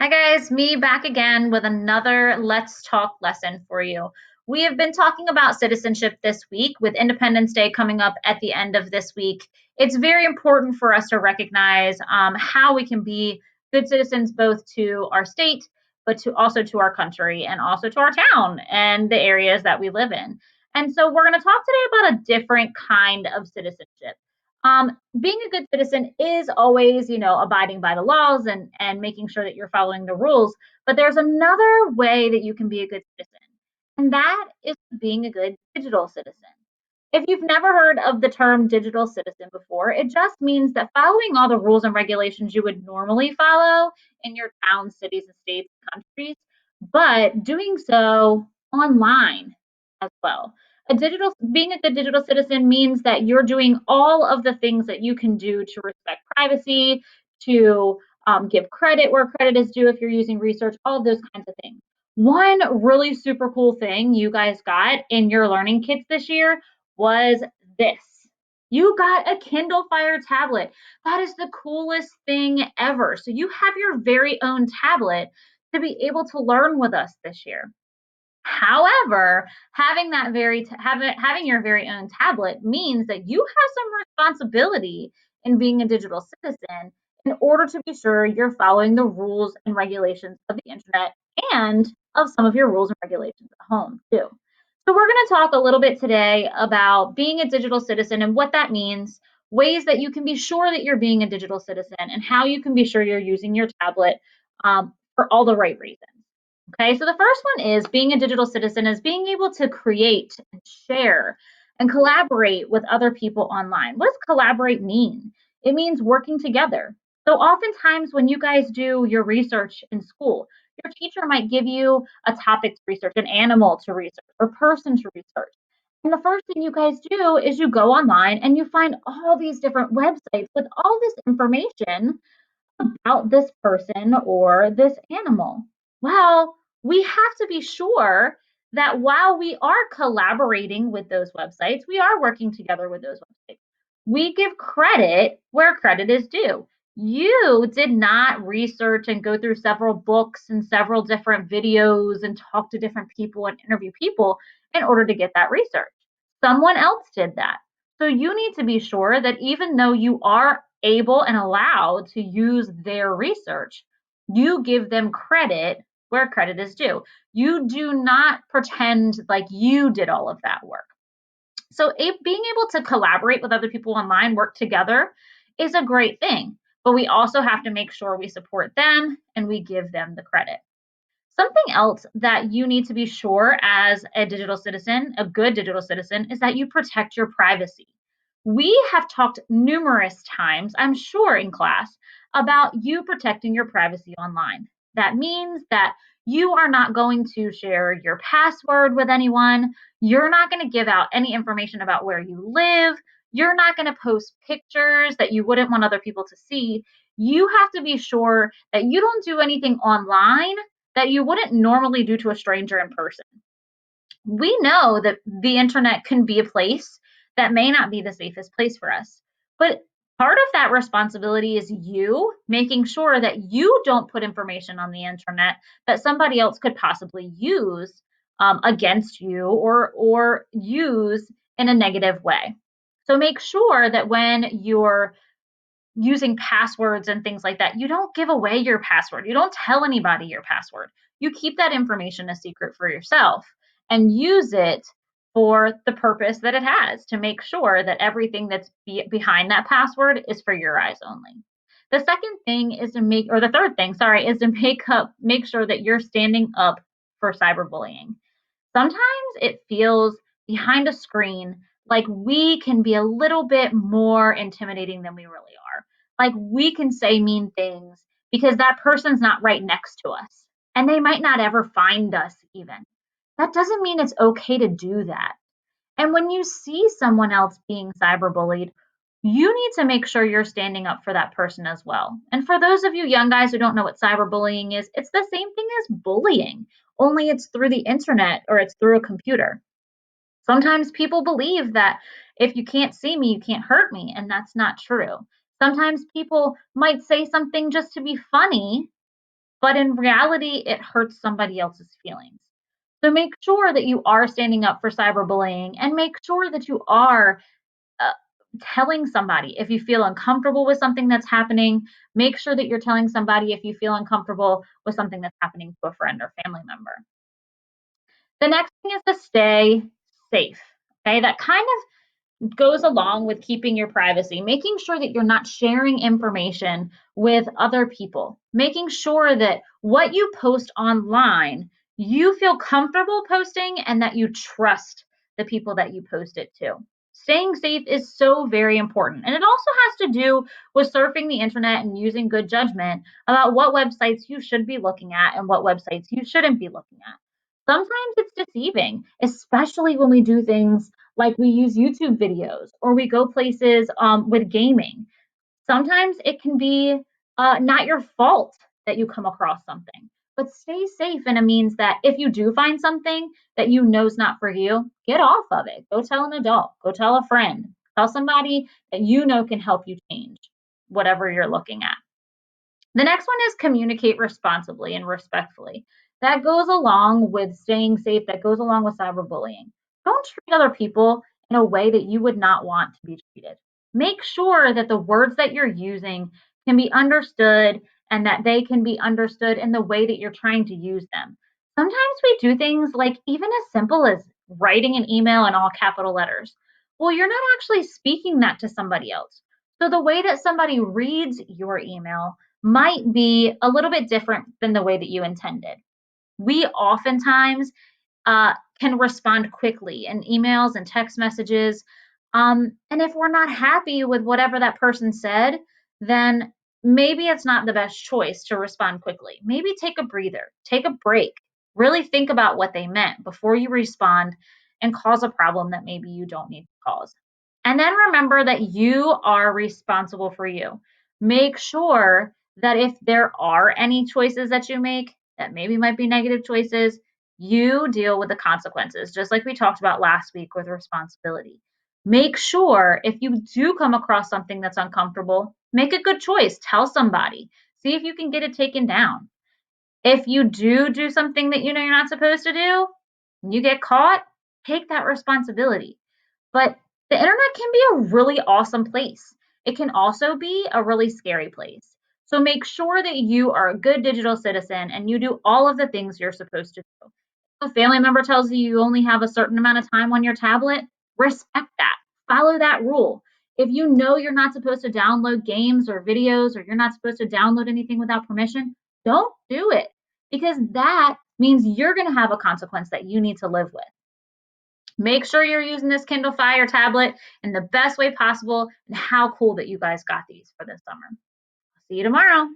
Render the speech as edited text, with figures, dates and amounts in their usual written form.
Hi guys, me back again with another Let's Talk lesson for you. We have been talking about citizenship this week with Independence Day coming up at the end of this week. It's very important for us to recognize how we can be good citizens both to our state, but to also to our country and also to our town and the areas that we live in. And so we're going to talk today about a different kind of citizenship. Being a good citizen is always, abiding by the laws and making sure that you're following the rules. But there's another way that you can be a good citizen, and that is being a good digital citizen. If you've never heard of the term digital citizen before, it just means that following all the rules and regulations you would normally follow in your towns, cities, and states, and countries, but doing so online as well. Being a good digital citizen means that you're doing all of the things that you can do to respect privacy, to give credit where credit is due if you're using research, all of those kinds of things. One really super cool thing you guys got in your learning kits this year was this. You got a Kindle Fire tablet. That is the coolest thing ever. So you have your very own tablet to be able to learn with us this year. However, having your very own tablet means that you have some responsibility in being a digital citizen in order to be sure you're following the rules and regulations of the internet and of some of your rules and regulations at home too. So we're going to talk a little bit today about being a digital citizen and what that means, ways that you can be sure that you're being a digital citizen, and how you can be sure you're using your tablet for all the right reasons. Okay, so the first one is being a digital citizen is being able to create and share and collaborate with other people online. What does collaborate mean? It means working together. So oftentimes when you guys do your research in school, your teacher might give you a topic to research, an animal to research, or person to research. And the first thing you guys do is you go online and you find all these different websites with all this information about this person or this animal. Well, we have to be sure that while we are collaborating with those websites, we are working together with those websites. We give credit where credit is due. You did not research and go through several books and several different videos and talk to different people and interview people in order to get that research. Someone else did that. So you need to be sure that even though you are able and allowed to use their research, you give them credit where credit is due. You do not pretend like you did all of that work. So, being able to collaborate with other people online, work together, is a great thing. But we also have to make sure we support them and we give them the credit. Something else that you need to be sure as a digital citizen, a good digital citizen, is that you protect your privacy. We have talked numerous times, I'm sure, in class about you protecting your privacy online. That means that you are not going to share your password with anyone. You're not going to give out any information about where you live. You're not going to post pictures that you wouldn't want other people to see. You have to be sure that you don't do anything online that you wouldn't normally do to a stranger in person. We know that the internet can be a place that may not be the safest place for us. But part of that responsibility is you making sure that you don't put information on the internet that somebody else could possibly use against you or use in a negative way. So make sure that when you're using passwords and things like that, you don't give away your password. You don't tell anybody your password. You keep that information a secret for yourself and use it for the purpose that it has to make sure that everything that's behind that password is for your eyes only. The second thing is to make, or the third thing, sorry, is to make sure that you're standing up for cyberbullying. Sometimes it feels behind a screen like we can be a little bit more intimidating than we really are. Like we can say mean things because that person's not right next to us and they might not ever find us even. That doesn't mean it's okay to do that. And when you see someone else being cyberbullied, you need to make sure you're standing up for that person as well. And for those of you young guys who don't know what cyberbullying is, it's the same thing as bullying, only it's through the internet or it's through a computer. Sometimes people believe that if you can't see me, you can't hurt me, and that's not true. Sometimes people might say something just to be funny, but in reality, it hurts somebody else's feelings. So make sure that you are standing up for cyberbullying and make sure that you are uh, telling somebody if you feel uncomfortable with something that's happening. Make sure that you're telling somebody if you feel uncomfortable with something that's happening to a friend or family member. The next thing is to stay safe. Okay, that kind of goes along with keeping your privacy, making sure that you're not sharing information with other people, making sure that what you post online, you feel comfortable posting and that you trust the people that you post it to. Staying safe is so very important. And it also has to do with surfing the internet and using good judgment about what websites you should be looking at and what websites you shouldn't be looking at. Sometimes it's deceiving, especially when we do things like we use YouTube videos or we go places with gaming. Sometimes it can be not your fault that you come across something, but stay safe. And it means that if you do find something that you know is not for you, get off of it. Go tell an adult, go tell a friend, tell somebody that you know can help you change whatever you're looking at. The next one is communicate responsibly and respectfully. That goes along with staying safe, that goes along with cyberbullying. Don't treat other people in a way that you would not want to be treated. Make sure that the words that you're using can be understood and that they can be understood in the way that you're trying to use them. Sometimes we do things like even as simple as writing an email in all capital letters. Well, you're not actually speaking that to somebody else. So the way that somebody reads your email might be a little bit different than the way that you intended. We oftentimes can respond quickly in emails and text messages. And if we're not happy with whatever that person said, then maybe it's not the best choice to respond quickly. Maybe take a breather, take a break, really think about what they meant before you respond and cause a problem that maybe you don't need to cause. And then remember that you are responsible for you. Make sure that if there are any choices that you make that maybe might be negative choices, you deal with the consequences, just like we talked about last week with responsibility. Make sure if you do come across something that's uncomfortable, make a good choice. Tell somebody. See if you can get it taken down. If you do something that you know you're not supposed to do, and you get caught, take that responsibility. But the internet can be a really awesome place. It can also be a really scary place. So make sure that you are a good digital citizen and you do all of the things you're supposed to do. If a family member tells you you only have a certain amount of time on your tablet, respect that. Follow that rule. If you know you're not supposed to download games or videos or you're not supposed to download anything without permission, don't do it because that means you're going to have a consequence that you need to live with. Make sure you're using this Kindle Fire tablet in the best way possible and how cool that you guys got these for this summer. See you tomorrow.